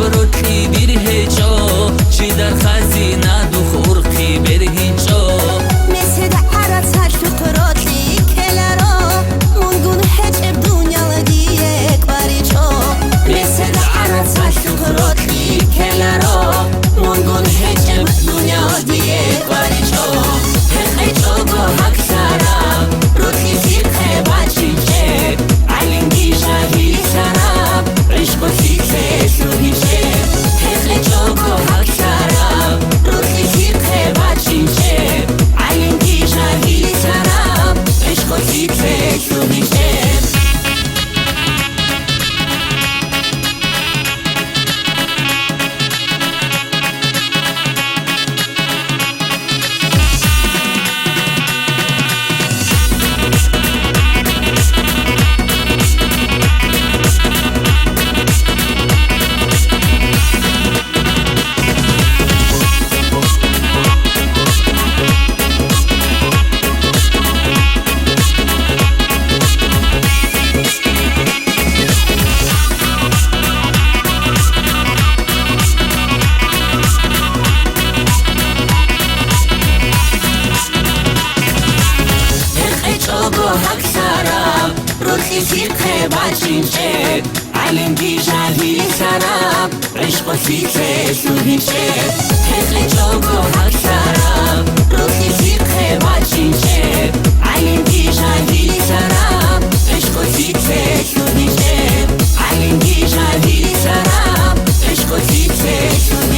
برخی بیر هجا چی در خزینه دو خورخی بر هیچا مثل دعرت هشت قراتی کلرا مونگون هجب دنیا دیگه کواریچا مثل دعرت هشت قراتی کلرا مونگون هجب دنیا دیگه کواریچا هخیچا با هکسرا روکی سیخه بچی که علنگی شهی سرم عشق و سیخه سوهیشه هخیچا با هکسرا روکی سیخه بچی که علنگی شهی سرم عشق و سیخه سوهیشه روکی سیخه بچینچه علنگی جهی سرم عشق و سیخه سوهیشه تخل چوب و حق سرم روکی سیخه بچینچه علنگی جهی سرم عشق و سیخه سوهیشه علنگی جهی سرم عشق و سیخه سوهیشه